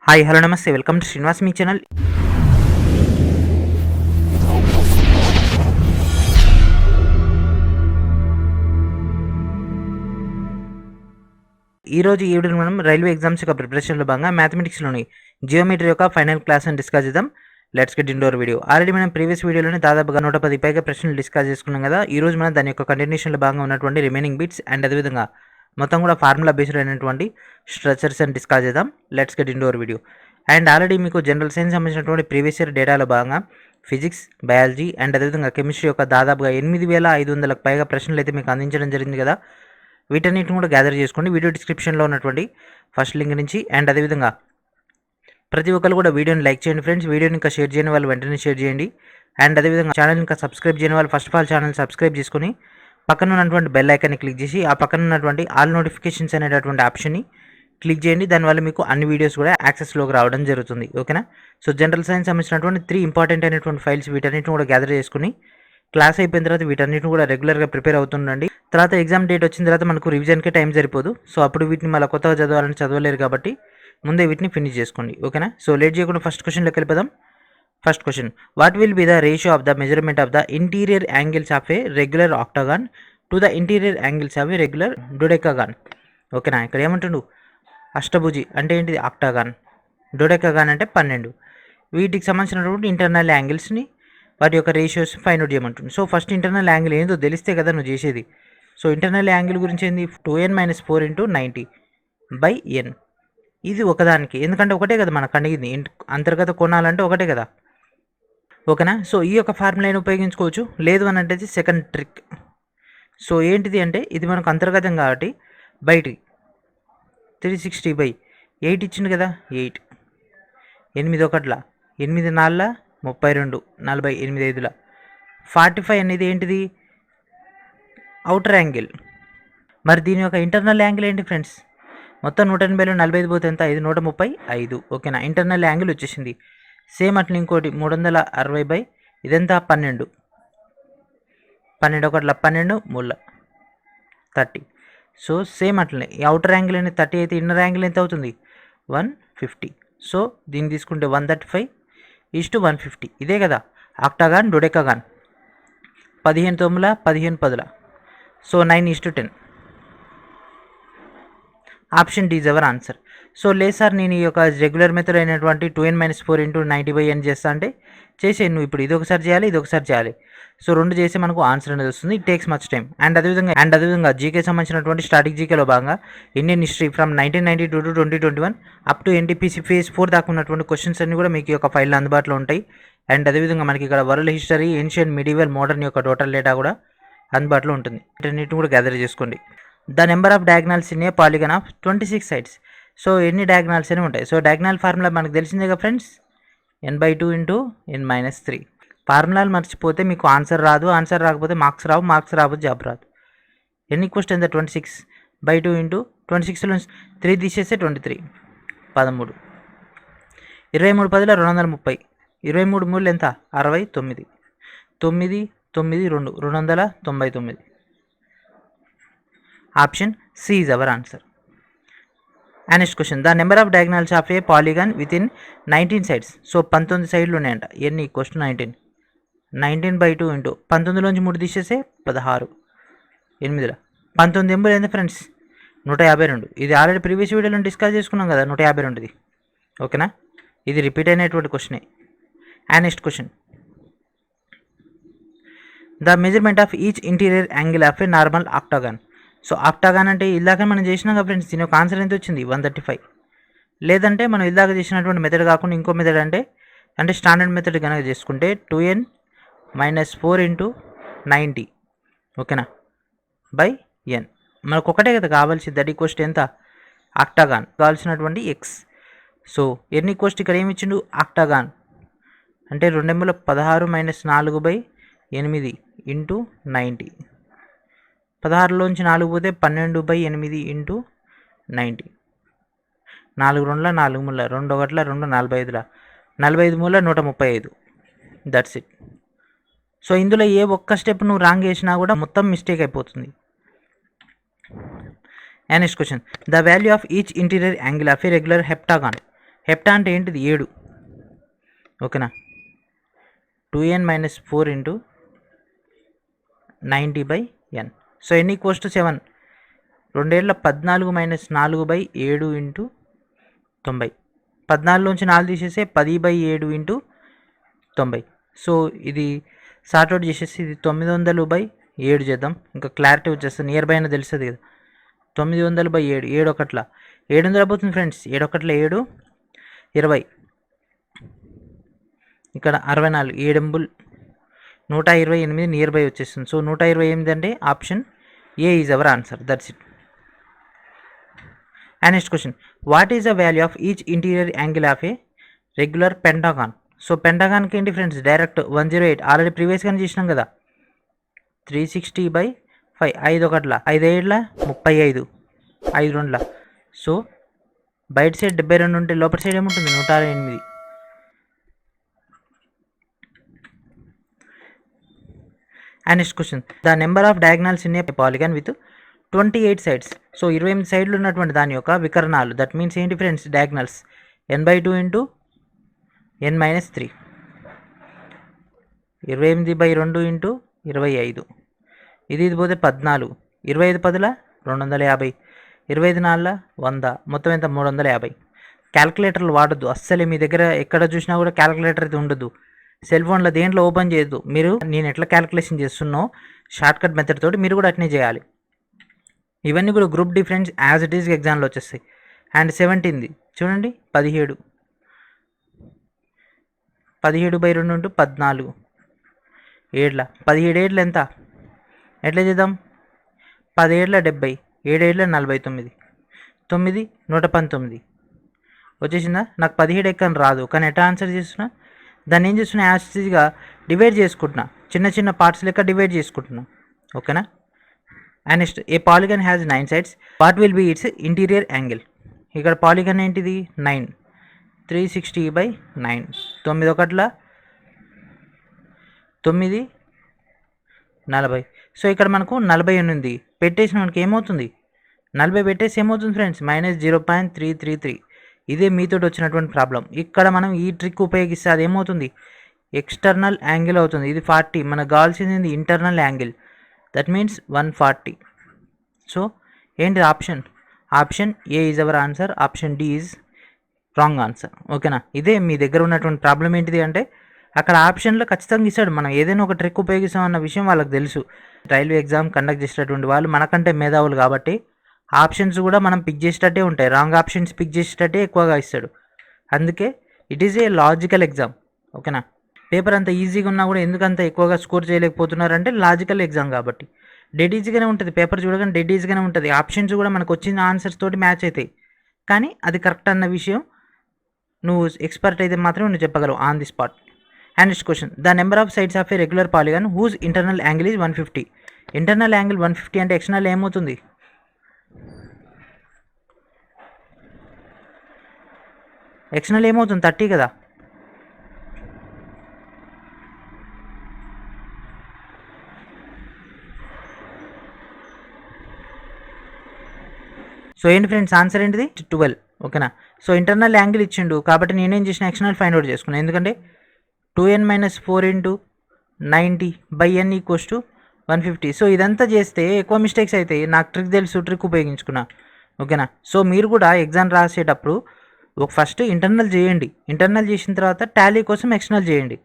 Hi hello namaste welcome to Srinivas మీ channel. ఈరోజు ఈ వీడియోలో మనం రైల్వే ఎగ్జామ్స్ యొక్క ప్రిపరేషన్లో భాగంగా మ్యాథమెటిక్స్లోని జియోమెట్రీ యొక్క ఫైనల్ క్లాస్ అని డిస్కస్ చేద్దాం. Let's get into the video. Already మనం ప్రీవియస్ వీడియోలోనే దాదాపుగా 110 పైగా ప్రశ్నలు డిస్కస్ చేసుకున్నాం కదా. ఈరోజు మనం దాని యొక్క కంటిన్యూషన్లో భాగంగా ఉన్నటువంటి రిమైనింగ్ బిట్స్ అండ్ అదేవిధంగా మొత్తం కూడా ఫార్ములా బేస్డ్ అయినటువంటి స్ట్రక్చర్స్ అని డిస్కస్ చేద్దాం. Let's get into the video. And already మీకు జనరల్ సైన్స్ సంబంధించినటువంటి ప్రీవియస్ ఇయర్ డేటాలో భాగంగా ఫిజిక్స్, బయాలజీ అండ్ అదేవిధంగా కెమిస్ట్రీ యొక్క దాదాపుగా 8500కు పైగా ప్రశ్నలు అయితే మీకు అందించడం జరిగింది కదా. వీటన్నిటిని కూడా గ్యాదర్ చేసుకోండి. వీడియో డిస్క్రిప్షన్లో ఉన్నటువంటి ఫస్ట్ లింక్ నుంచి. అండ్ అదేవిధంగా ప్రతి ఒక్కరు కూడా వీడియోని లైక్ చేయండి ఫ్రెండ్స్. వీడియోని ఇంకా షేర్ చేయని వాళ్ళు వెంటనే షేర్ చేయండి. అండ్ అదేవిధంగా ఛానల్ ఇంకా సబ్స్క్రైబ్ చేయని వాళ్ళు first of all channel subscribe చేసుకొని పక్కన ఉన్నటువంటి బెల్ ఐకాన్ని క్లిక్ చేసి ఆ పక్కన ఉన్నటువంటి ఆల్ నోటిఫికేషన్స్ అనేటటువంటి ఆప్షన్ని క్లిక్ చేయండి. దానివల్ల మీకు అన్ని వీడియోస్ కూడా యాక్సెస్లోకి రావడం జరుగుతుంది. ఓకేనా. సో జనరల్ సైన్స్ సంబంధించినటువంటి 3 ఇంపార్టెంట్ అయినటువంటి ఫైల్స్ వీటన్నిటిని కూడా గ్యాదర్ చేసుకుని క్లాస్ అయిపోయిన తర్వాత వీటన్నిటిని కూడా రెగ్యులర్గా ప్రిపేర్ అవుతుండండి. తర్వాత ఎగ్జామ్ డేట్ వచ్చిన తర్వాత మనకు రివిజన్కే టైం సరిపోదు. సో అప్పుడు వీటిని మళ్ళీ కొత్తగా చదవాలని చదవలేరు కాబట్టి ముందే వీటిని ఫినిష్ చేసుకోండి. ఓకేనా. సో లేట్ చేయకుండా ఫస్ట్ క్వశ్చన్లోకి వెళ్ళిపోదాం. First question, what will be the ratio of the measurement of the interior angles of a regular octagon to the interior angles of a regular dodecagon? ఓకేనా. ఇక్కడ ఏమంటుండు, అష్టభుజి అంటే ఏంటిది ఆక్టాగాన్, డొడెకాగాన్ అంటే 12. వీటికి సంబంధించినటువంటి ఇంటర్నల్ యాంగిల్స్ని వాటి యొక్క రేషియోస్ ఫైండ్ అవుట్ చేయమంటుంది. సో ఫస్ట్ ఇంటర్నల్ యాంగిల్ ఏందో తెలిస్తే కదా నువ్వు చేసేది. సో ఇంటర్నల్ యాంగిల్ గురించి ఏంది, 2n - 4 × 90/n. ఇది ఒకదానికి, ఎందుకంటే ఒకటే కదా మనకు అడిగింది, అంతర్గత కోణాలంటే ఒకటే కదా. ఓకేనా. సో ఈ యొక్క ఫార్ములాని ఉపయోగించుకోవచ్చు. లేదు అని అంటే సెకండ్ ట్రిక్. సో ఏంటిది అంటే ఇది మనకు అంతర్గతం కాబట్టి బయటికి 360/8 ఇచ్చింది కదా. 8 8 1 8 4 32 48 5 45 అనేది ఏంటిది, అవుటర్ యాంగిల్. మరి దీని యొక్క ఇంటర్నల్ యాంగిల్ ఏంటి ఫ్రెండ్స్, మొత్తం 180లో 45 పోతే ఎంత, ఇది 135. ఓకేనా. ఇంటర్నల్ యాంగిల్ వచ్చేసింది. సేమ్ అట్లా ఇంకోటి 360 ఇదంతా 12 12 1 12 3 30. సో సేమ్ అట్లనే ఈ అవుటర్ యాంగిల్ అనేది 30 అయితే ఇన్నర్ యాంగిల్ ఎంత అవుతుంది, 150. సో దీన్ని తీసుకుంటే 135:150. ఇదే కదా octagon dodecagon. 15 9 15 10. So 9:10. Option D is our answer. So లేదు సార్ నేను ఈ యొక్క రెగ్యులర్ మెథడ్ అయినటువంటి 2n - 4 × 90/n చేస్తా అంటే చేసే, నువ్వు ఇప్పుడు ఇది ఒకసారి చేయాలి, ఇది ఒకసారి చేయాలి. సో 2 చేస్తే మనకు ఆన్సర్ అనేది వస్తుంది. It takes much time. And అదేవిధంగా జీకే సంబంధించినటువంటి స్టాటిక్ జీకేలో భాగంగా Indian history from 1992 to 2021 up to NTPC phase 4 దాకా ఉన్నటువంటి క్వశ్చన్స్ అన్ని కూడా మీకు ఈ యొక్క ఫైల్లో అందుబాటులో ఉంటాయి. అండ్ అదేవిధంగా మనకి ఇక్కడ world history, ancient, medieval, modern యొక్క టోటల్ డేటా కూడా అందుబాటులో ఉంటుంది. వీటన్నిటిని కూడా గ్యాదర్ చేసుకోండి. The number of diagonals in a polygon of 26 sides. So ఎన్ని డయాగ్నల్స్ అని ఉంటాయి. సో డయాగ్నల్ ఫార్ములా మనకు తెలిసిందే కదా ఫ్రెండ్స్, n/2 × n - 3. ఫార్ములాలు మర్చిపోతే మీకు ఆన్సర్ రాదు, ఆన్సర్ రాకపోతే మార్క్స్ రావు, మార్క్స్ రాకపోతే జాబ్ రాదు. n = ఎంత, 26/2 × 26లో 3 తీసేస్తే 23 13. 23 10 230. 23 3 ఎంత, 69. 9 9 2 299. Option C is our answer. And next question, the number of diagonals of a polygon with in 19 sides. So 19 సైడ్లు ఉన్నాయంట. n = 19. 19/2 × 19లోంచి 3 తీసేస్తే 16 8. 19 ఎంబులు ఎంత ఫ్రెండ్స్, 152. ఇది ఆల్రెడీ ప్రీవియస్ వీడియోలో డిస్కస్ చేసుకున్నాం కదా 152ది. ఓకేనా. ఇది రిపీట్ అయినటువంటి క్వశ్చనే. And next question, the measurement of each interior angle of a normal octagon. So octagon అంటే ఇలాగ మనం చేసినాం కదా ఫ్రెండ్స్. దీని యొక్క ఆన్సర్ ఎంత వచ్చింది, 135. లేదంటే మనం ఇలాగ చేసినటువంటి మెథడ్ కాకుండా ఇంకో మెథడ్ అంటే స్టాండర్డ్ మెథడ్ కనుక చేసుకుంటే 2n - 4 × 90. ఓకేనా, /n. మనకు ఒకటే కదా కావాల్సింది. దట్ ఈక్వల్స్ ఎంత, ఆక్టాగాన్ కావాల్సినటువంటి x. సో n = ఇక్కడ ఏమి ఇచ్చిండు, ఆక్టాగాన్ అంటే 2 16 - 4/8 × 90. 16లోంచి 4 పోతే 12/8 × 90. 4 2 4 3 2 1 2 45 45 3 135. That's it. సో ఇందులో ఏ ఒక్క స్టెప్ నువ్వు రాంగ్ చేసినా కూడా మొత్తం మిస్టేక్ అయిపోతుంది. And next question, the value of each interior angle of a regular heptagon. Hepta అంటే ఏంటిది 7, ఓకేనా. 2n - 4 into 90/n. So n equals to 7. 2 14 - 4/7 into 90. 14లోంచి 4 తీసేస్తే 10/7 ఇంటూ 90. సో ఇది సార్ట్అవుట్ చేసేసి ఇది 900/7 చేద్దాం, ఇంకా క్లారిటీ వచ్చేస్తుంది. నియర్ బై అయినా తెలుస్తుంది కదా. 900/7, 7 ఒకట్ల 700 అయిపోతుంది ఫ్రెండ్స్. 7 ఒకట్ల 7, 20. ఇక్కడ 64, 7 128 నియర్ బై వచ్చేస్తుంది. సో 128 అంటే option A is our answer. That's it. And next question, what is the value of each interior angle of a regular pentagon? So పెంటాగాన్కి ఏంటి ఫ్రెండ్స్, డైరెక్ట్ 108 ఆల్రెడీ ప్రీవియస్గానే చేసినాం కదా. 360/5, 5 ఒకట్ల 5 ఏళ్ళ 35, 5 రెండుల. సో బయట సైడ్ 72 ఉంటే లోపల సైడ్ ఏముంటుంది 108. And next question, the number of diagonals in a polygon with 28 sides. So 28 సైడ్లు ఉన్నటువంటి దాని యొక్క వికర్ణాలు, దట్ మీన్స్ ఏంటి friends, diagonals n/2 into n - 3, 28/2 into 25. ఇది పోతే 14, 25 10ల 250, 25 4ల 100, మొత్తం ఎంత 350. క్యాల్కులేటర్లు వాడద్దు అస్సలే. మీ దగ్గర ఎక్కడ చూసినా కూడా క్యాల్కులేటర్ అయితే ఉండదు. సెల్ ఫోన్లో దేంట్లో ఓపెన్ చేయొద్దు. మీరు నేను ఎట్లా క్యాల్కులేషన్ చేస్తున్నో షార్ట్కట్ మెథడ్ తోటి మీరు కూడా అట్నే చేయాలి. ఇవన్నీ కూడా group difference as it is ఎగ్జామ్లో వచ్చేస్తాయి. అండ్ 17ది చూడండి, 17, 17/2 ఇంటూ 14, 7ల 17 ఏళ్ళ ఎంత, ఎట్లా చేద్దాం, 10 ఏళ్ళ 70, 7 ఏళ్ళ 49, 9 119 వచ్చేసిందా. నాకు 17 ఎక్కని రాదు, కానీ ఎట్లా ఆన్సర్ చేస్తున్నా, దాన్ని ఏం చేస్తున్నా, యాస్టీస్గా డివైడ్ చేసుకుంటున్నా, చిన్న చిన్న పార్ట్స్ లెక్క డివైడ్ చేసుకుంటున్నా, ఓకేనా. And next, a polygon has 9 sides, what will be its interior angle? ఇక్కడ పాలిగన్ ఏంటిది 9, 360/9, 9 ఒకట్ల 9, 40. సో ఇక్కడ మనకు 40 ఉంది, పెట్టేసిన మనకి ఏమవుతుంది, 40 పెట్టేసి ఏమవుతుంది ఫ్రెండ్స్, -0.333. ఇదే మీతో వచ్చినటువంటి ప్రాబ్లం. ఇక్కడ మనం ఈ ట్రిక్ ఉపయోగిస్తే అది ఏమవుతుంది, ఎక్స్టర్నల్ యాంగిల్ అవుతుంది. ఇది 40, మనకు కావాల్సింది internal angle, that means 140. So ఏంటి option A is our answer, option D is wrong answer, ఓకేనా. ఇదే మీ దగ్గర ఉన్నటువంటి ప్రాబ్లం ఏంటిది అంటే, అక్కడ ఆప్షన్లో ఖచ్చితంగా ఇస్తాడు. మనం ఏదైనా ఒక ట్రిక్ ఉపయోగిస్తామన్న విషయం వాళ్ళకి తెలుసు. రైల్వే ఎగ్జామ్ కండక్ట్ చేసేటటువంటి వాళ్ళు మనకంటే మేధావులు కాబట్టి ఆప్షన్స్ కూడా మనం పిక్ చేసేటట్టే ఉంటాయి. రాంగ్ ఆప్షన్స్ పిక్ చేసేటట్టే ఎక్కువగా ఇస్తాడు. అందుకే it is a logical exam, ఓకేనా. పేపర్ అంత ఈజీగా ఉన్నా కూడా ఎందుకంత ఎక్కువగా స్కోర్ చేయలేకపోతున్నారంటే లాజికల్ ఎగ్జామ్ కాబట్టి. డెడ్ ఈజీగానే ఉంటుంది, పేపర్ చూడగానే డెడ్ ఈజీగానే ఉంటుంది. ఆప్షన్స్ కూడా మనకు వచ్చిన ఆన్సర్స్ తోటి మ్యాచ్ అవుతాయి, కానీ అది కరెక్ట్ అన్న విషయం నువ్వు ఎక్స్పర్ట్ అయితే మాత్రం నువ్వు చెప్పగలవు on the spot. And next question, the number of sides of a regular polygon whose internal angle is 150. Internal angle 150 అంటే ఎక్స్టర్నల్ ఏమవుతుంది, ఎక్స్టర్నల్ ఏమవుతుంది 30 కదా. సో ఏంటి ఫ్రెండ్స్, ఆన్సర్ ఏంటిది 12, ఓకేనా. సో ఇంటర్నల్ యాంగిల్ ఇచ్చిండు కాబట్టి నేనేం చేసిన, ఎక్స్టర్నల్ ఫైండ్ అవుట్ చేసుకున్నాను. ఎందుకంటే 2n - 4 into 90/n equals to 150. So ఇదంతా చేస్తే ఎక్కువ మిస్టేక్స్ అవుతాయి. నాకు ట్రిక్ తెలుసు, ట్రిక్ ఉపయోగించుకున్నా, ఓకేనా. సో మీరు కూడా ఎగ్జామ్ రాసేటప్పుడు ఒక ఫస్ట్ ఇంటర్నల్ చేయండి, ఇంటర్నల్ చేసిన తర్వాత టాలీ కోసం ఎక్స్టర్నల్ చేయండి.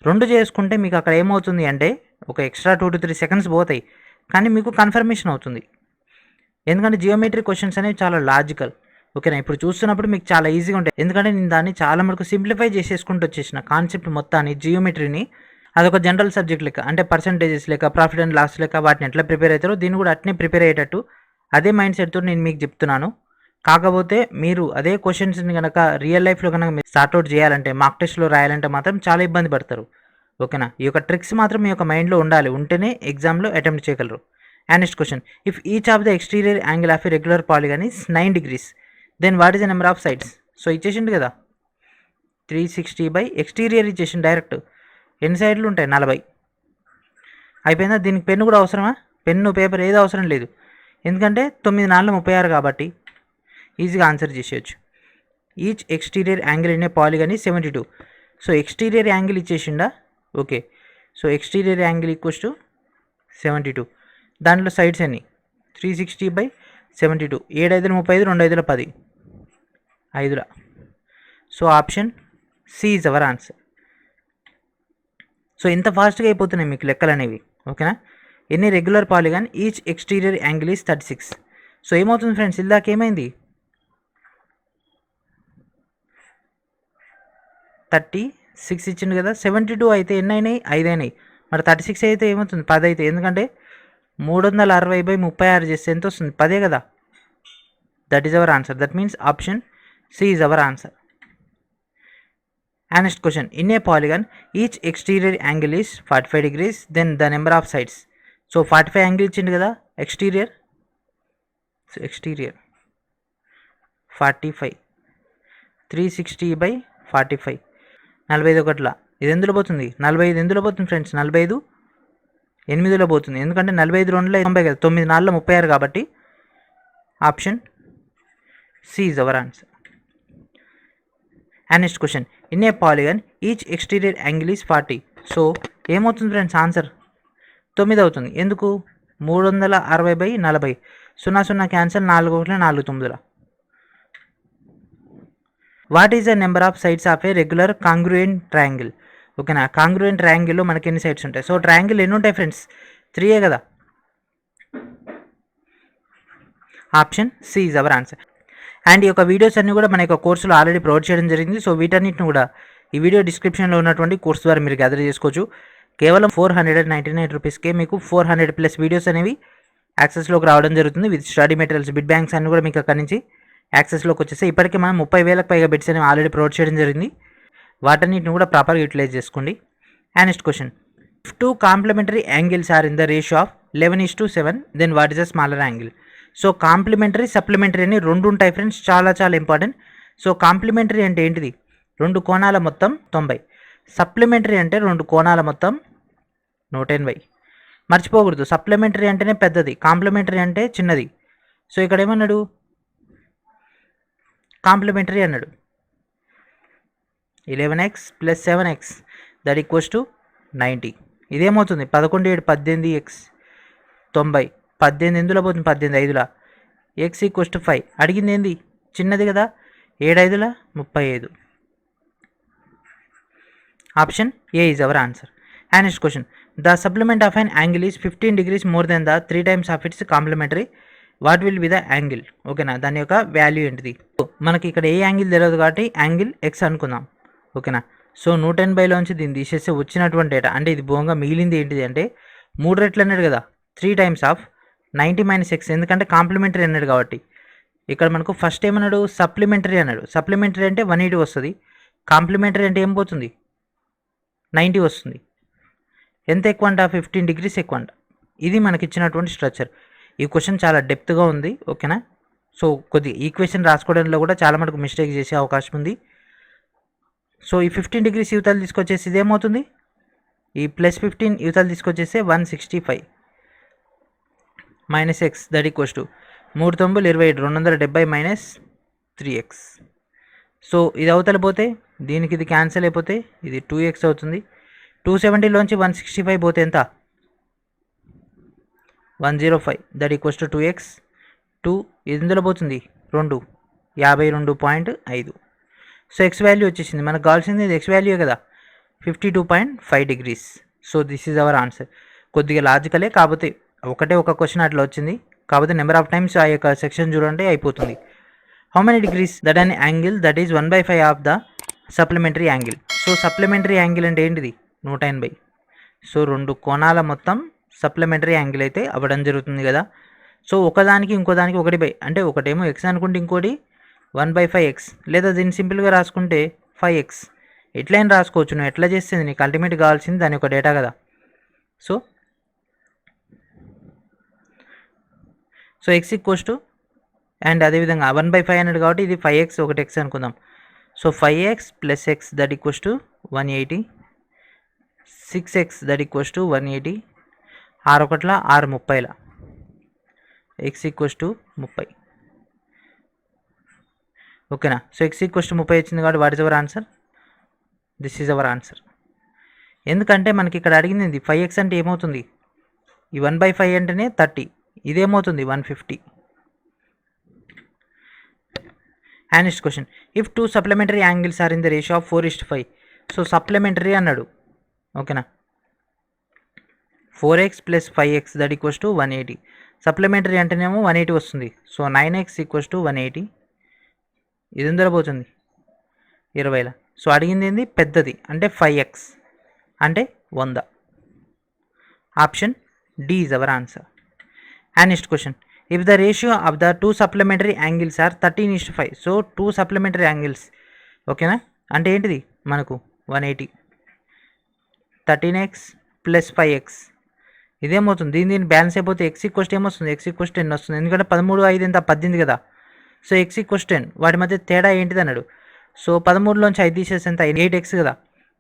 2 చేసుకుంటే మీకు అక్కడ ఏమవుతుంది అంటే ఒక ఎక్స్ట్రా 2 to 3 సెకండ్స్ పోతాయి, కానీ మీకు కన్ఫర్మేషన్ అవుతుంది. ఎందుకంటే జియోమెట్రీ క్వశ్చన్స్ అనేవి చాలా లాజికల్, ఓకేనా. ఇప్పుడు చూస్తున్నప్పుడు మీకు చాలా ఈజీగా ఉంటాయి, ఎందుకంటే నేను దాన్ని చాలా వరకు సింప్లిఫై చేసేసుకుంటూ వచ్చేసిన కాన్సెప్ట్ మొత్తాన్ని, జియోమెట్రీని. అదొక జనరల్ సబ్జెక్ట్ లెక్క, అంటే పర్సంటేజెస్ లెక్క, ప్రాఫిట్ అండ్ లాస్ లెక్క, వాటిని ఎట్లా ప్రిపేర్ అవుతారో దీన్ని కూడా అట్నే ప్రిపేర్ అయ్యేటట్టు అదే మైండ్ సెట్తో నేను మీకు చెప్తున్నాను. కాకపోతే మీరు అదే క్వశ్చన్స్ని కనుక రియల్ లైఫ్లో కనుక మీరు సార్ట్అవుట్ చేయాలంటే, మాక్ టెస్ట్లో రాయాలంటే మాత్రం చాలా ఇబ్బంది పడతారు, ఓకేనా. ఈ యొక్క ట్రిక్స్ మాత్రం మీ యొక్క మైండ్లో ఉండాలి, ఉంటేనే ఎగ్జామ్లో అటెంప్ట్ చేయగలరు. And next question, if each of the exterior angle of a regular polygon is 9 degrees, then what is the number of sides? So ఇచ్చేసిండు కదా 360 ఎక్స్టీరియర్ ఇచ్చేసిండు డైరెక్ట్. ఎన్ని సైడ్లు ఉంటాయి 40. అయిపోయిందా. దీనికి పెన్ను కూడా అవసరమా, పెన్ను పేపర్ ఏది అవసరం లేదు, ఎందుకంటే 9 4 36 కాబట్టి ఈజీగా ఆన్సర్ చేసేయచ్చు. Each exterior angle in a polygon ఈ 72. సో ఎక్స్టీరియర్ యాంగిల్ ఇచ్చేసిండా, okay. So exterior angle equals to 72. దాంట్లో సైడ్స్ ఎన్ని, 360/72. 7 5 35, 2 5 10, 5. So option C is our answer. So ఇంత ఫాస్ట్గా అయిపోతున్నాయి మీకు లెక్కలు అనేవి, ఓకేనా. ఎన్ని regular polygon each exterior angle is 36. So ఏమవుతుంది ఫ్రెండ్స్, ఇందాక ఏమైంది, 36 ఇచ్చిండు కదా. 72 అయితే ఎన్ని అయినాయి, 5 అయినాయి. మరి 36 అయితే ఏమవుతుంది, 10 అయితే. ఎందుకంటే 360/36 చేస్తే ఎంత వస్తుంది, 10 కదా. That is our answer. That means option C is our answer. And next question, in a polygon each exterior angle is 45 degrees, then the number of sides. So 45 angle ఇచ్చింది కదా exterior, so exterior 45, 360/45, 45 ఒకట్లా. ఇది ఎందులో పోతుంది, 45 ఎందులో పోతుంది friends, 45 8లో పోతుంది. ఎందుకంటే 45 2లో 90 కదా, 9 4లో 36 కాబట్టి option C is our answer. And next question, in a polygon each exterior angle is 40. So ఏమవుతుంది ఫ్రెండ్స్, ఆన్సర్ 9 అవుతుంది. ఎందుకు, 360/40, 0 cancel, 4 1 4 9. What is the number of sides of a regular congruent triangle. ఓకేనా, కాంగ్రూయెంట్ ట్రయాంగిల్లో మనకి ఎన్ని సైడ్స్ ఉంటాయి. So triangle ఎన్ని ఉంటాయి ఫ్రెండ్స్, 3 కదా. Option C is our answer. And ఈ యొక్క వీడియోస్ అన్ని కూడా మన యొక్క కోర్సులో ఆల్రెడీ ప్రొవైడ్ చేయడం జరిగింది. సో వీటన్నిటిని కూడా ఈ వీడియో డిస్క్రిప్షన్లో ఉన్నటువంటి కోర్స్ ద్వారా మీరు గ్యాదర్ చేసుకోవచ్చు. కేవలం 499 రూపీస్కే మీకు 400+ వీడియోస్ అనేవి యాక్సెస్లోకి రావడం జరుగుతుంది. With study materials, bit banks అన్ని కూడా మీకు అక్కడి నుంచి యాక్సెస్లోకి వచ్చేసి ఇప్పటికే మనం 30,000కి పైగా బిట్స్ అనేవి ఆల్రెడీ ప్రొవైడ్ చేయడం జరిగింది. వాటన్నిటిని కూడా ప్రాపర్గా యూటిలైజ్ చేసుకోండి. And next question, if 2 complementary angles are in the ratio of 11:7, then what is the smaller angle. So complementary, supplementary అని 2 ఉంటాయి ఫ్రెండ్స్, చాలా చాలా ఇంపార్టెంట్. సో కాంప్లిమెంటరీ అంటే ఏంటిది, 2 కోణాల మొత్తం 90. సప్లిమెంటరీ అంటే 2 కోణాల మొత్తం 180. మర్చిపోకూడదు, సప్లిమెంటరీ అంటేనే పెద్దది, కాంప్లిమెంటరీ అంటే చిన్నది. సో ఇక్కడ ఏమన్నాడు, కాంప్లిమెంటరీ అన్నాడు. 11x + 7x that equals to 90. ఇదేమవుతుంది, 11 7 18x 90. 18 ఎందులో పోతుంది, 18 5లా. x equals to 5. అడిగింది ఏంది, చిన్నది కదా, 7 5లా 35. Option A is our answer. And next question, the supplement of an angle is 15 degrees more than the 3 times of its complementary. What will be the angle. ఓకేనా, దాని యొక్క వాల్యూ ఏంటిది. మనకి ఇక్కడ ఏ యాంగిల్ తెలియదు కాబట్టి యాంగిల్ ఎక్స్ అనుకుందాం, ఓకేనా. సో 180లోంచి దీన్ని తీసేస్తే వచ్చినటువంటి డేటా, అంటే ఇది బోంగా మిగిలింది ఏంటిది అంటే 3 రెట్లు అన్నాడు కదా, 3 times ఆఫ్ 90 - x, ఎందుకంటే కాంప్లిమెంటరీ అన్నాడు కాబట్టి. ఇక్కడ మనకు ఫస్ట్ ఏమన్నాడు, సప్లిమెంటరీ అన్నాడు. సప్లిమెంటరీ అంటే 180 వస్తుంది, కాంప్లిమెంటరీ అంటే ఏం పోతుంది, 90 వస్తుంది. ఎంత ఎక్కువ అంట, 15 degrees ఎక్కువ అంట. ఇది మనకి ఇచ్చినటువంటి స్ట్రక్చర్. ఈ క్వశ్చన్ చాలా డెప్త్గా ఉంది, ఓకేనా. సో కొద్దిగా ఈక్వేషన్ రాసుకోవడంలో కూడా చాలా మటుకు మిస్టేక్ చేసే అవకాశం ఉంది. సో ఈ 15 degrees యువతలు తీసుకొచ్చేసి ఇదేమవుతుంది, ఈ +15 యువతలు తీసుకొచ్చేస్తే 165 - x that equals to 3 9 27, 270 - 3x. So ఇది అవతల పోతే దీనికి ఇది క్యాన్సిల్ అయిపోతే ఇది 2x అవుతుంది. 270లోంచి 165 పోతే ఎంత, 105 దట్ ఈక్వల్స్ టు 2x. 2 ఇది ఇందులో పోతుంది 2, 52.5. సో ఎక్స్ వాల్యూ వచ్చేసింది. మనకు కావాల్సింది ఇది ఎక్స్ వాల్యూ కదా, 52.5 degrees. So this is our answer. కొద్దిగా లాజికలే, కాకపోతే ఒకటే ఒక క్వశ్చన్ అట్లా వచ్చింది, కాకపోతే నెంబర్ ఆఫ్ టైమ్స్ ఆ యొక్క సెక్షన్ చూడండి అయిపోతుంది. How many degrees that an angle that is 1/5 of the supplementary angle. So supplementary angle అంటే ఏంటిది, 180. సో 2 కోణాల మొత్తం సప్లిమెంటరీ యాంగిల్ అయితే అవ్వడం జరుగుతుంది కదా. సో ఒకదానికి ఇంకోదానికి 1/, అంటే ఒకటేమో ఎక్స్ అనుకుంటే ఇంకోటి 1/5x, లేదా దీన్ని సింపుల్గా రాసుకుంటే 5x. ఎట్లయినా రాసుకోవచ్చు, నువ్వు ఎట్లా చేస్తుంది నీకు అల్టిమేట్ కావాల్సింది దాని యొక్క డేటా కదా. So x equals to, and అదేవిధంగా 1/5 అన్నాడు కాబట్టి ఇది 5x 1x అనుకుందాం. So 5x + x that equals to 180, 6x that equals to 180, 6 1 6 30, x equals to 30. ఓకేనా. సో x ఈక్వల్స్ టు 30 వచ్చింది కాబట్టి what is our answer? This is our answer. ఎందుకంటే మనకి ఇక్కడ అడిగింది 5x అంటే ఏమవుతుంది, ఈ 1/5 అంటేనే 30, ఇదేమవుతుంది 150. And next question, if 2 supplementary angles are in the ratio of 4:5. So supplementary అన్నాడు, ఓకేనా. 4x + 5x that equals to 180. Supplementary అంటేనేమో 180 వస్తుంది. So 9x equals to 180. ఇది ఎందులో పోతుంది 20ల. సో అడిగింది ఏంది పెద్దది అంటే 5x అంటే 100. Option D is our answer. And next question, if the ratio of the 2 supplementary angles are 13:5. So 2 supplementary angles, ఓకేనా, అంటే ఏంటిది మనకు 180. 13x + 5x ఇదేమవుతుంది, దీని బ్యాలెన్స్ అయిపోతే x ఈక్వల్స్ ఏమొస్తుంది, x ఈక్వల్స్ 10 వస్తుంది. ఎందుకంటే 13, 5 ఎంత 18 కదా. సో x ఈక్వల్స్ 10, వాటి మధ్య తేడా ఏంటిది అన్నాడు. సో 13లోంచి 5 తీసేస్తే ఎంత 8x కదా.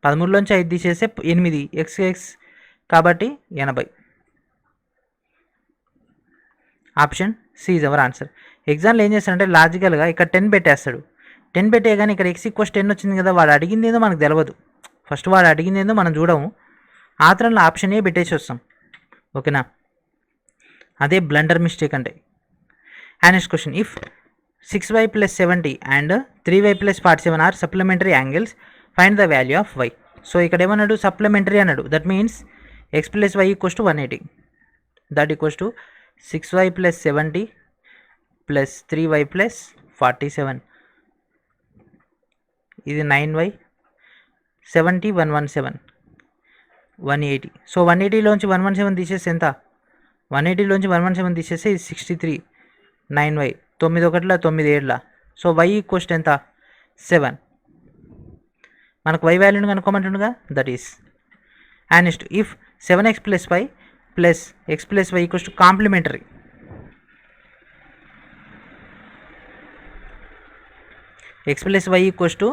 13లోంచి 5 తీసేస్తే 8, x కాబట్టి 80. Option C is our answer. ఎగ్జామ్లో ఏం చేస్తాడంటే లాజికల్గా ఇక్కడ 10 పెట్టేస్తాడు. 10 పెట్టే కానీ ఇక్కడ x ఈక్వల్స్ 10 వచ్చింది కదా, వాడు అడిగింది ఏదో మనకు తెలియదు. ఫస్ట్ వాడు అడిగింది ఏందో మనం చూడము, ఆతరంలో ఆప్షన్ ఏ పెట్టేసి వస్తాం, ఓకేనా. అదే బ్లండర్ మిస్టేక్ అంటే. And next question, if 6y + 70 and 3y + 47 are supplementary angles, find the value of y. So ఇక్కడ ఏమన్నాడు సప్లిమెంటరీ అన్నాడు, that means x + y equals to 180. That equals to 6y + 70 + 3y + 47. ఇది 9y, 70 117 180. So 180లోంచి 117 తీసేస్తే ఎంత, 180లోంచి 117 తీసేస్తే ఇది 63. 9y 9 1 9 7. So y equals ఎంత 7. మనకు y వాల్యూని కనుక్కోమంటుండగా, that is. And next, if 7x + 5 + x + y equals to complementary. x + y equals to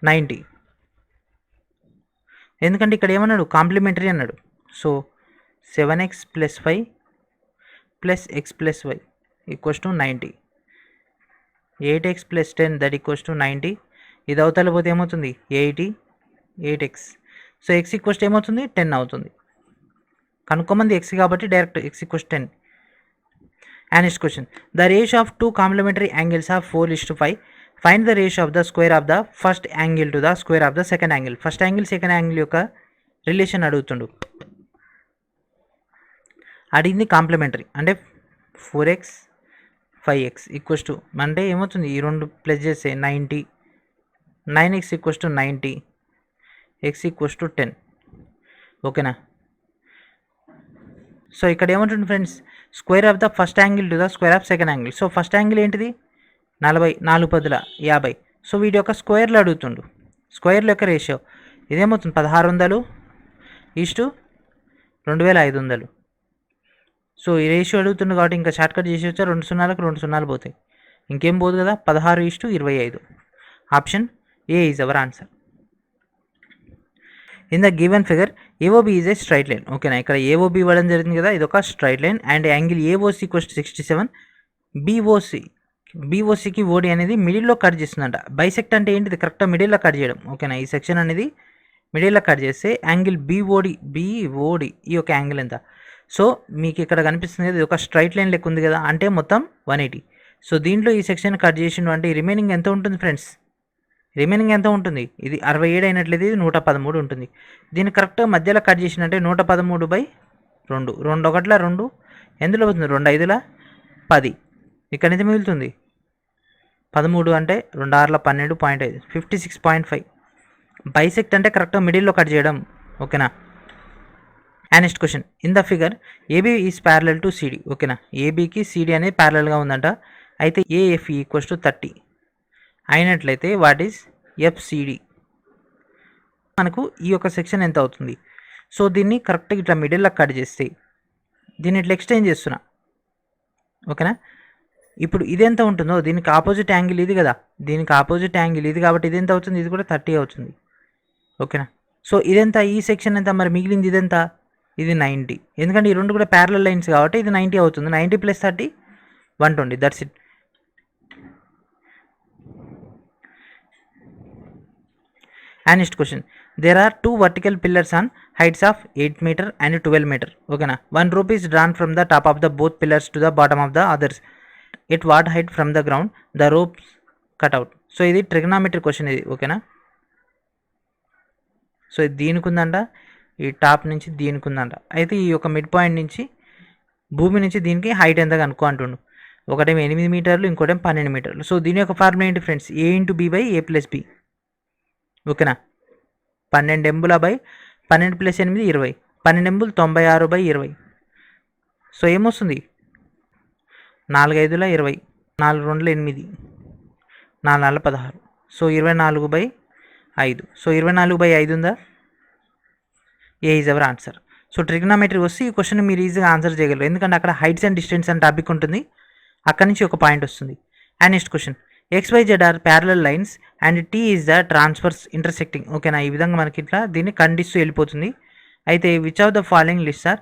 90. ఎందుకంటే ఇక్కడ ఏమన్నాడు కాంప్లిమెంటరీ అన్నాడు. So 7x + 5 + x + y equals to 90. 8x + 10 that equals to 90. ఇది అవతల పోతే ఏమవుతుంది 80, 8x. సో x ఈక్వల్స్ ఏమవుతుంది 10 అవుతుంది. కనుక్కోమంది x కాబట్టి direct x equals 10. And next question, the ratio of 2 complementary angles of 4:5. Find the ratio of the square of the first angle to the square of the second angle. First angle second angle యొక్క relation అడుగుతుండు. అడిగింది complementary అంటే 4x 5x equals to అంటే ఏమవుతుంది, ఈ రెండు plus చేస్తే 90. 9x equals to 90, x equals to 10, ఓకేనా. సో ఇక్కడ ఏమంటుంది friends, square of the first angle to the square of second angle. So first angle ఏంటిది 40, 4 10 50. సో వీటి యొక్క స్క్వేర్లు అడుగుతుండు, స్క్వేర్ల యొక్క రేషియో ఇదేమవుతుంది 1600:2500. సో ఈ రేషియో అడుగుతుంది కాబట్టి ఇంకా షార్ట్ కట్ చేసి వచ్చా 2 సున్నాలకు 2 సున్నాలు పోతాయి, ఇంకేం పోదు కదా 16:25. Option A is our answer. In the given figure AOB is a straight line, ఓకేనా. ఇక్కడ ఏఓబి ఇవ్వడం జరిగింది కదా, ఇది ఒక straight line and angle AOC equals to 67. బీఓసికి ఓడి అనేది మిడిల్లో కట్ చేస్తుందంట. బైసెక్ట్ అంటే ఏంటిది, కరెక్ట్గా మిడిల్లో కట్ చేయడం, ఓకేనా. ఈ సెక్షన్ అనేది మిడిల్లో కట్ చేస్తే యాంగిల్ బీఓడి ఈ యొక్క యాంగిల్ ఎంత. సో మీకు ఇక్కడ కనిపిస్తుంది కదా, ఇది ఒక స్ట్రైట్ లైన్ లెక్క ఉంది కదా, అంటే మొత్తం 180. సో దీంట్లో ఈ సెక్షన్ కట్ చేసిండు అంటే రిమైనింగ్ ఎంత ఉంటుంది ఫ్రెండ్స్, రిమైనింగ్ ఎంత ఉంటుంది, ఇది 67 అయినట్లయితే ఇది 113 ఉంటుంది. దీన్ని కరెక్ట్గా మధ్యలో కట్ చేసినట్టే 113/2, 2 1 2 ఎందులో పోతుంది 2 5 10. ఇక్కడ నుంచి మిగులుతుంది 13 అంటే 2 6 12.5 56.5. బైసెక్ట్ అంటే కరెక్ట్గా మిడిల్లో కట్ చేయడం, ఓకేనా. And next question, in the figure AB is parallel to CD, ఓకేనా. ఏబీకి సిడి అనేది ప్యారలల్గా ఉందంట. అయితే ఏఎఫ్ఈ ఈక్వల్స్ టు 30 అయినట్లయితే వాట్ ఈజ్ ఎఫ్సిడి. మనకు ఈ యొక్క సెక్షన్ ఎంత అవుతుంది. సో దీన్ని కరెక్ట్గా ఇట్లా మిడిల్లో కట్ చేస్తే దీన్ని ఇట్లా ఎక్స్టెండ్ చేస్తున్నా, ఓకేనా. ఇప్పుడు ఇది ఎంత ఉంటుందో దీనికి ఆపోజిట్ యాంగిల్ ఇది కదా, దీనికి ఆపోజిట్ యాంగిల్ ఇది కాబట్టి ఇది ఎంత అవుతుంది, ఇది కూడా 30 అవుతుంది, ఓకేనా. సో ఇదెంత, ఈ సెక్షన్ ఎంత, మరి మిగిలింది ఇదెంత, ఇది 90. ఎందుకంటే ఈ రెండు కూడా ప్యారలల్ లైన్స్ కాబట్టి ఇది 90 అవుతుంది. 90 + 30 120, that's it. And next question, there are 2 vertical pillars on heights of 8 meter and 12 meter. ఓకేనా, 1 rope is drawn from the top of the both pillars to the bottom of the others. At what height from the ground the ropes cut out. So ఇది trigonometry question ఇది. ఓకేనా, so ఇది దీనికి ఉందంట, ఈ top నుంచి దీనికి ఉందంట. అయితే ఈ యొక్క మిడ్ పాయింట్ నుంచి భూమి నుంచి దీనికి హైట్ ఎంత కనుక్కో అంటుండు. ఒకటేమో 8 మీటర్లు, ఇంకోటేమో 12 మీటర్లు. సో దీని యొక్క ఫార్ములా ఏంటి friends, a into b by a plus b. ఓకేనా, 12 ఎంబుల బై 12 ప్లస్ 8 20, 12 ఎంబులు 96 బై 20. సో ఏమొస్తుంది, 4 5ల 20, 4 2ల 8, 4 4ల 16. So 24 by 5. సో 24 బై 5 ఉందా, A is our answer. So trigonometry వస్తే ఈ క్వశ్చన్ మీరు ఈజీగా ఆన్సర్ చేయగలరు, ఎందుకంటే అక్కడ హైట్స్ అండ్ డిస్టెన్స్ అని టాపిక్ ఉంటుంది, అక్కడ నుంచి ఒక పాయింట్ వస్తుంది. And next question, XYZ are parallel lines and T is the transversal intersecting. ఓకేనా, ఈ విధంగా మనకి ఇట్లా దీన్ని ఖండిస్తూ వెళ్ళిపోతుంది. అయితే which of the following list are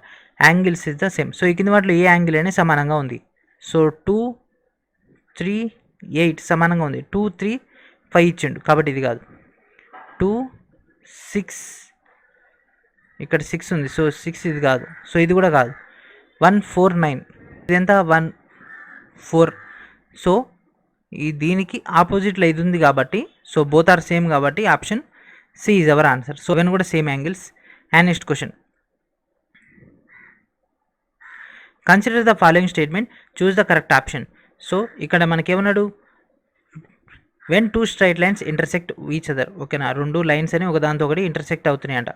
angles is the same. So ఈ కింద వాటిలో ఏ యాంగిల్ అనేది సమానంగా ఉంది. సో 2 3 8 సమానంగా ఉంది. 2 3 5 ఇచ్చిండు కాబట్టి ఇది కాదు. 2 6 ఇక్కడ 6 ఉంది, సో 6 ఇది కాదు. సో ఇది కూడా కాదు. 1 4 9 ఇది ఎంత, 1 4. సో ఈ దీనికి ఆపోజిట్లో ఇది ఉంది కాబట్టి, సో బోత్ ఆర్ సేమ్ కాబట్టి option C is our answer. So ఇవన్నీ కూడా same angles. And next question, consider the following statement, choose the correct option. So ఇక్కడ మనకేమన్నాడు, when 2 straight lines intersect each other. ఓకేనా, 2 లైన్స్ అని ఒకదాంతో ఒకటి intersect అవుతున్నాయి అంట,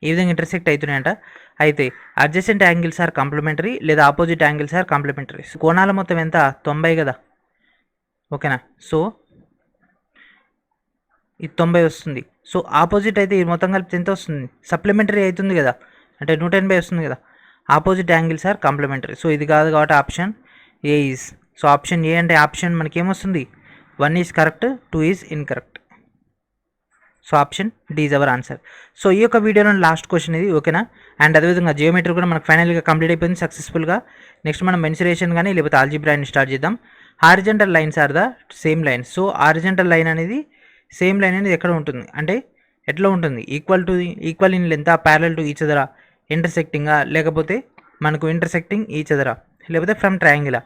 ఈ విధంగా ఇంటర్సెక్ట్ అవుతున్నాయంట. అయితే అడ్జసెంట్ యాంగిల్స్ ఆర్ కాంప్లిమెంటరీ లేదా ఆపోజిట్ యాంగిల్స్ ఆర్ కాంప్లిమెంటరీ. కోణాల మొత్తం ఎంత, 90 కదా. ఓకేనా, సో ఇది 90 వస్తుంది. సో ఆపోజిట్ అయితే ఈ మొత్తం కలిపి ఎంత వస్తుంది, సప్లిమెంటరీ అవుతుంది కదా, అంటే 180 వస్తుంది కదా. Opposite angles are complementary. So ఇది కాదు కాబట్టి option A is. So option A అంటే ఆప్షన్ మనకి ఏమొస్తుంది, 1 is correct, 2 is incorrect. So option D is our answer. So ఈ యొక్క వీడియోలో లాస్ట్ క్వశ్చన్ ఇది. ఓకేనా, అండ్ అదేవిధంగా జియోమెట్రీ కూడా మనకు ఫైనల్గా కంప్లీట్ అయిపోయింది సక్సెస్ఫుల్గా. నెక్స్ట్ మనం మెన్సురేషన్ కానీ లేకపోతే ఆల్జీబ్రా అని స్టార్ట్ చేద్దాం. Horizontal lines are the same lines. So horizontal line అనేది సేమ్ లైన్ అనేది ఎక్కడ ఉంటుంది అంటే ఎట్లా ఉంటుంది, equal in length, parallel to each అదరా, ఇంటర్సెక్టింగా, లేకపోతే మనకు ఇంటర్సెక్టింగ్ ఈచ్ అదరా, లేకపోతే ఫ్రమ్ ట్రయాంగిలా.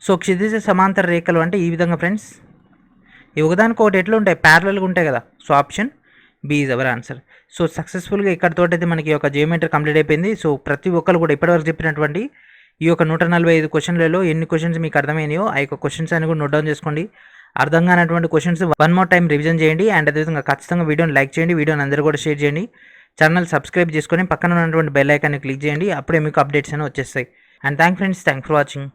సో క్షితిజ సమాంతర రేఖలు అంటే ఈ విధంగా ఫ్రెండ్స్, ఒకదానికి ఒకటి ఎట్లా ఉంటాయి, ప్యారలల్గా ఉంటాయి కదా. So option B is our answer. So సక్సెస్ఫుల్గా ఇక్కడితోటైతే మనకి యొక్క జియోమెట్రీ కంప్లీట్ అయిపోయింది. సో ప్రతి ఒక్కరు కూడా ఇప్పటివరకు చెప్పినటువంటి ఈ యొక్క 145 క్వశ్చన్లలో ఎన్ని క్వశ్చన్స్ మీకు అర్థమైనాయో ఆ యొక్క క్వశ్చన్స్ అని కూడా నోట్ డౌన్ చేసుకోండి. అర్థం కానటువంటి క్వశ్చన్స్ 1 more టైం రివిజన్ చేయండి. అండ్ అదేవిధంగా ఖచ్చితంగా వీడియోని లైక్ చేయండి, వీడియోని అందరూ కూడా షేర్ చేయండి, ఛానల్ సబ్స్క్రైబ్ చేసుకొని పక్కన ఉన్నటువంటి బెల్ ఐకాన్ని క్లిక్ చేయండి. అప్పుడే మీకు అప్డేట్స్ అనేవి వచ్చేస్తాయి. And thank friends, thank for watching.